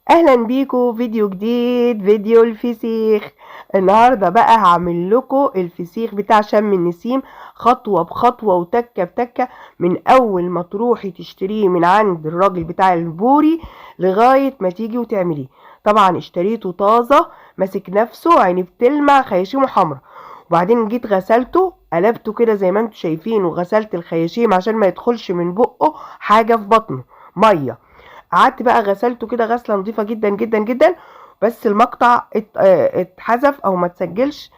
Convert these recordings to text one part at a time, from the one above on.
اهلا بيكم فيديو جديد، فيديو الفسيخ. النهارده بقى هعمل لكم الفسيخ بتاع شم النسيم خطوه بخطوه وتكه بتكه، من اول ما تروحي تشتريه من عند الراجل بتاع البوري لغايه ما تيجي وتعمليه. طبعا اشتريته طازه، ماسك نفسه، عيني بتلمع، خياشيمه حمرا. وبعدين جيت غسلته، قلبته كده زي ما انتم شايفين، وغسلت الخياشيم عشان ما يدخلش من بقه حاجه في بطنه ميه. قعدت بقى غسلته كده غسله نظيفه جدا جدا جدا، بس المقطع اتحذف او ما تسجلش،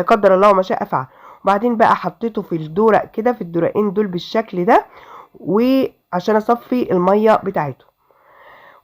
قدر الله ما شاء فعل. وبعدين بقى حطيته في الدورق كده، في الدورقين دول بالشكل ده، وعشان اصفي الميه بتاعته.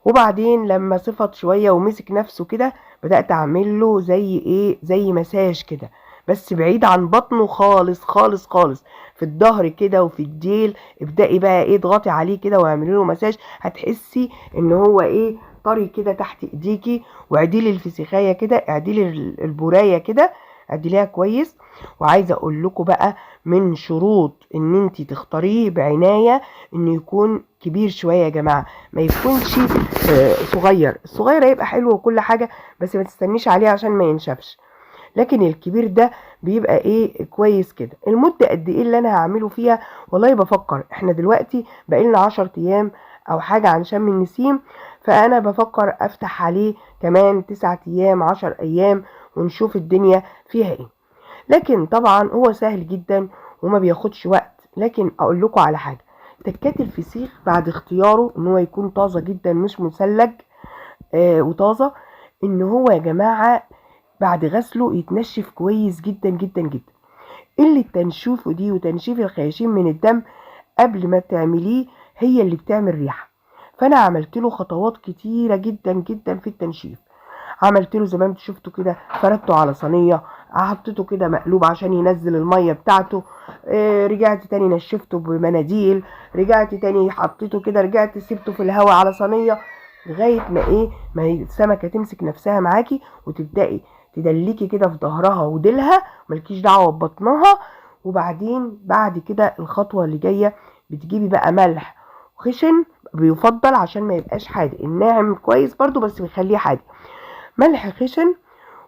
وبعدين لما صفت شويه ومسك نفسه كده، بدات اعمل له زي ايه، زي مساج كده، بس بعيد عن بطنه خالص خالص خالص، في الظهر كده وفي الديل. ابدأي بقى ايه، اضغطي عليه كده واعملي له مساج، هتحسي ان هو ايه، طري كده تحت ايديكي. واعدلي الفسيخايه كده، اعدلي البورايه كده، اعدليها كويس. وعايزه اقول لكم بقى، من شروط ان انت تختاريه بعنايه انه يكون كبير شويه يا جماعه، ما يكونش صغير. الصغير هيبقى حلو وكل حاجه، بس ما تستنيش عليه عشان ما ينشفش. لكن الكبير ده بيبقى ايه، كويس كده. المدة قد ايه اللي انا هعمله فيها؟ والله بفكر، احنا دلوقتي بقالنا 10 ايام او حاجة عن شم النسيم، فانا بفكر افتح عليه كمان 9 ايام، 10 ايام، ونشوف الدنيا فيها ايه. لكن طبعا هو سهل جدا وما بياخدش وقت. لكن اقول لكم على حاجة، تكات الفسيخ بعد اختياره ان هو يكون طازة جدا مش مثلج، وطازة، ان هو يا جماعة بعد غسله يتنشف كويس جدا جدا جدا. اللي تنشيفه دي وتنشيف الخياشيم من الدم قبل ما تعمليه هي اللي بتعمل ريحة. فانا عملت له خطوات كتيرة جدا جدا في التنشيف. عملت له زي ما انتوا شفتوا كده، فردته على صينيه، حطيته كده مقلوب عشان ينزل الميه بتاعته. رجعت تاني نشفته بمناديل، رجعت تاني حطيته كده، رجعت سيبته في الهواء على صينيه لغايه ما ايه، ما السمكه تمسك نفسها معاكي وتبداي تدلكي كده في ظهرها وديلها، ملكيش دعوه ببطنها. وبعدين بعد كده الخطوه اللي جايه، بتجيبي بقى ملح خشن، بيفضل عشان ما يبقاش حادق. الناعم كويس برضو بس بيخليه حادق. ملح خشن،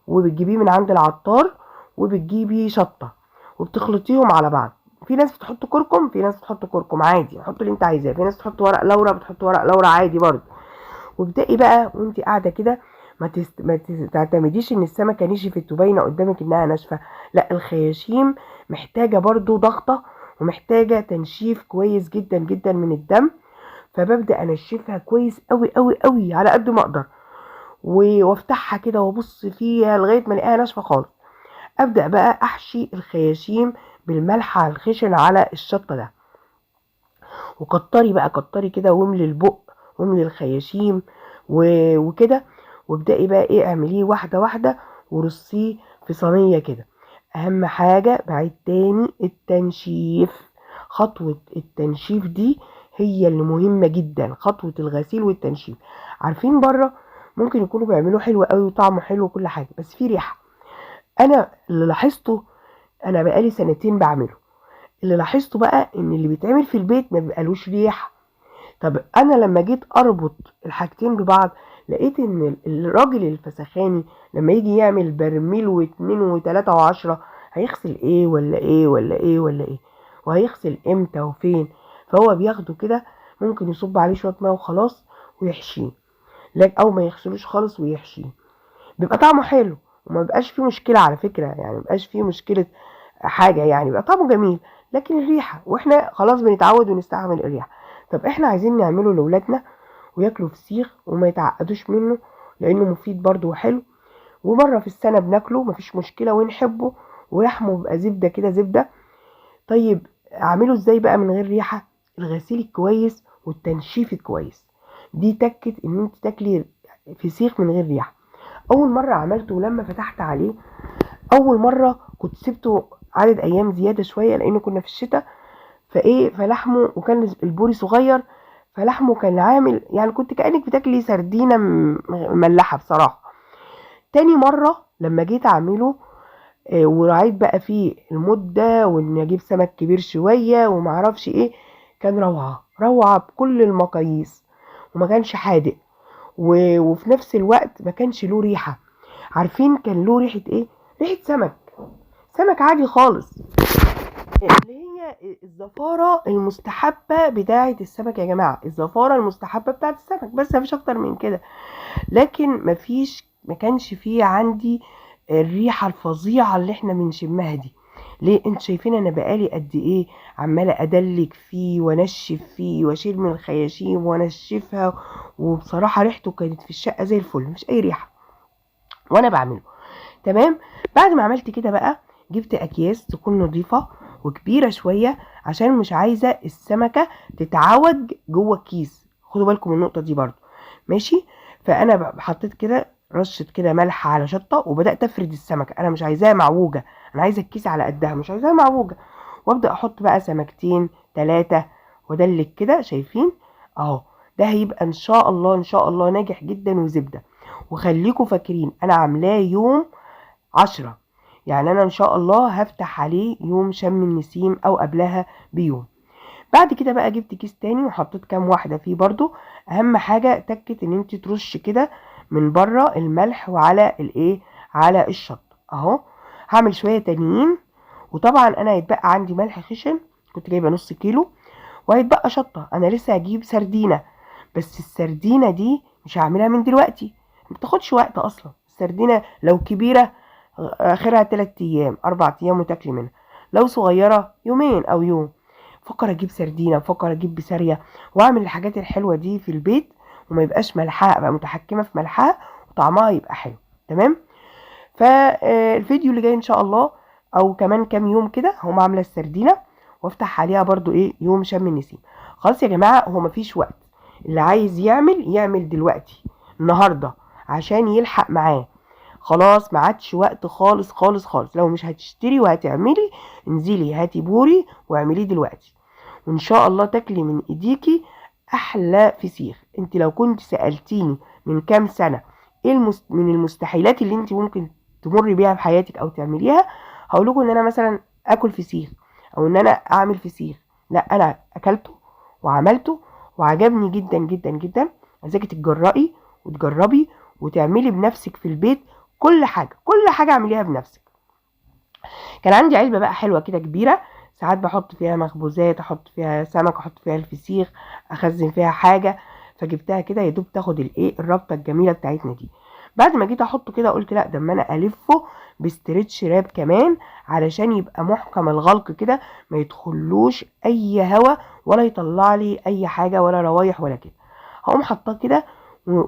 وبتجيبيه من عند العطار، وبتجيبي شطه، وبتخلطيهم على بعض. في ناس بتحط كركم، في ناس بتحط كركم عادي، حط اللي انت عايزاه. في ناس بتحط ورق لورا، بتحط ورق لورا عادي برضه. وابدأي بقى وانت قاعده كده، ما تعتمديش ان السمكه نشفت وباينه قدامك انها ناشفه. لا، الخياشيم محتاجه برضه ضغطه، ومحتاجه تنشيف كويس جدا جدا من الدم. فببدأ انشفها كويس قوي قوي قوي على قد ما اقدر، وافتحها كده وابص فيها لغايه ما الاقيها ناشفه خالص. ابدا بقى احشي الخياشيم بالملح على الخشن على الشطه ده، وكتري بقى كتري كده، واملي البق، واملي الخياشيم وكده. وابدأي بقى ايه، اعمليه واحده واحده، ورصيه في صينيه كده. اهم حاجه بعيد تاني، التنشيف. خطوه التنشيف دي هي اللي مهمه جدا، خطوه الغسيل والتنشيف. عارفين بره ممكن يكونوا بيعملوه حلو قوي وطعمه حلو وكل حاجه، بس في ريحه. انا اللي لاحظته، انا بقالي سنتين بعمله، اللي لاحظته بقى ان اللي بيتعمل في البيت ما بيبقالوش ريحه. طب انا لما جيت اربط الحاجتين ببعض، لقيت ان الراجل الفسخاني لما يجي يعمل برميل واتنين وتلاتة وعشرة، هيغسل ايه ولا ايه ولا ايه ولا ايه، وهيغسل امتى وفين؟ فهو بياخده كده، ممكن يصب عليه شوية ماء وخلاص ويحشيه، لكن او ما يغسلوش خالص ويحشيه، بيبقى طعمه حلو. وما بيبقاش فيه مشكلة على فكرة، يعني ما بيبقاش فيه مشكلة حاجة، يعني بيبقى طعمه جميل. لكن الريحة، واحنا خلاص بنتعود ونستعمل الريحة. طب احنا عايزين نعمله لأولادنا وياكلوا فسيخ وما يتعقدوش منه، لأنه مفيد برضه وحلو، ومرة في السنة بناكله مفيش مشكلة ونحبه، ولحمه بيبقى زبدة كده، زبدة. طيب اعمله ازاي بقى من غير ريحة؟ الغسيل الكويس والتنشيف الكويس، دي تكت ان انت تاكلي فسيخ من غير ريحة. اول مرة عملته ولما فتحت عليه، اول مرة كنت سبته عدد ايام زيادة شوية لانه كنا في الشتاء، فلحمه، وكان البوري صغير، فلحمه كان عامل يعني كنت كأنك بتاكلي سردينة مملحة بصراحة. تاني مرة لما جيت اعمله، وراعيت بقى فيه المدة، وان اجيب سمك كبير شوية ومعرفش ايه، كان روعة روعة بكل المقاييس، وما كانش حادق. وفي نفس الوقت ما كانش له ريحة. عارفين كان له ريحة ايه؟ ريحة سمك عادي خالص، اللي هي الزفارة المستحبة بتاعة السمك يا جماعة، الزفارة المستحبة بتاعة السمك، بس مفيش اكتر من كده. لكن ما كانش فيه عندي الريحة الفظيعة اللي احنا بنشمها دي. ليه؟ انت شايفين انا بقالي قد ايه عمالة ادلك فيه وانشف فيه واشيل من الخياشيم وانشفها، وبصراحة ريحته كانت في الشقة زي الفل، مش اي ريحة وانا بعمله. تمام. بعد ما عملت كده بقى جبت اكياس تكون نظيفة وكبيرة شوية، عشان مش عايزة السمكة تتعوج جوه الكيس، خدوا بالكم من النقطة دي برضو. ماشي. فانا حطيت كده رشة كده ملح على شطة، وبدأت افرد السمكة، انا مش عايزاها معوجة، انا عايزة الكيس على قدها، مش عايزاها معوجة. وابدأ احط بقى سمكتين 3 وادلك كده، شايفين اهو. ده هيبقى ان شاء الله ان شاء الله ناجح جدا وزبدة. وخليكم فاكرين انا عاملاه يوم 10، يعني انا ان شاء الله هفتح عليه يوم شم النسيم او قبلها بيوم. بعد كده بقى جبت كيس تاني وحطيت كام واحدة فيه برضو. اهم حاجة تكت ان انت ترش كده من بره الملح وعلى الايه، على الشط اهو. هعمل شوية تانيين، وطبعا انا هيتبقى عندي ملح خشن، كنت جايبة نص كيلو، وهيتبقى شطة. انا لسه هجيب سردينة، بس السردينة دي مش هعملها من دلوقتي، ما بتاخدش وقت اصلا. السردينة لو كبيرة اخرها 3 ايام 4 ايام وتاكلي منها، لو صغيرة يومين او يوم. فكر اجيب سردينة، فكر اجيب بسارية، واعمل الحاجات الحلوة دي في البيت، وما يبقاش ملحها، ابقى متحكمة في ملحها وطعمها يبقى حلو. تمام. فالفيديو اللي جاي ان شاء الله او كمان كام يوم كده هقوم عاملة السردينة وافتح عليها برضو ايه يوم شم النسيم. خلاص يا جماعة، هو مفيش وقت، اللي عايز يعمل دلوقتي النهاردة عشان يلحق معاه. خلاص ما عادش وقت خالص خالص خالص. لو مش هتشتري وهتعملي، انزلي هاتي بوري واعمليه دلوقتي، وان شاء الله تاكلي من ايديكي احلى فسيخ. انت لو كنت سألتيني من كام سنة ايه من المستحيلات اللي انت ممكن تمر بيها في حياتك او تعمليها، هقول لكم ان انا مثلا اكل فسيخ او ان انا اعمل فسيخ. لا، انا اكلته وعملته وعجبني جدا جدا جدا. عايزاكي تتجرئي وتجربي وتعملي بنفسك في البيت كل حاجة اعمليها بنفسك. كان عندي علبة بقى حلوة كده كبيرة، ساعات بحط فيها مخبوزات، احط فيها سمك، احط فيها الفسيخ، اخزن فيها حاجة. فجبتها كده يا دوب تاخد الايه الربطة الجميلة بتاعتنا دي. بعد ما جيت احطه كده قلت لا، ده اما انا الفه بستريتش راب كمان علشان يبقى محكم الغلق كده، ما يدخلوش اي هوا ولا يطلع لي اي حاجة ولا روايح ولا كده. هقوم حطاه كده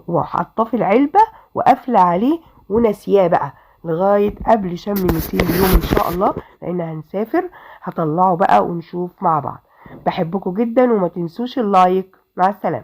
وحطاه في العلبة وقافلة عليه وناسياه بقى لغاية قبل شم النسيم اليوم ان شاء الله، لان هنسافر. هطلعه بقى ونشوف مع بعض. بحبكم جدا وما تنسوش اللايك. مع السلامة.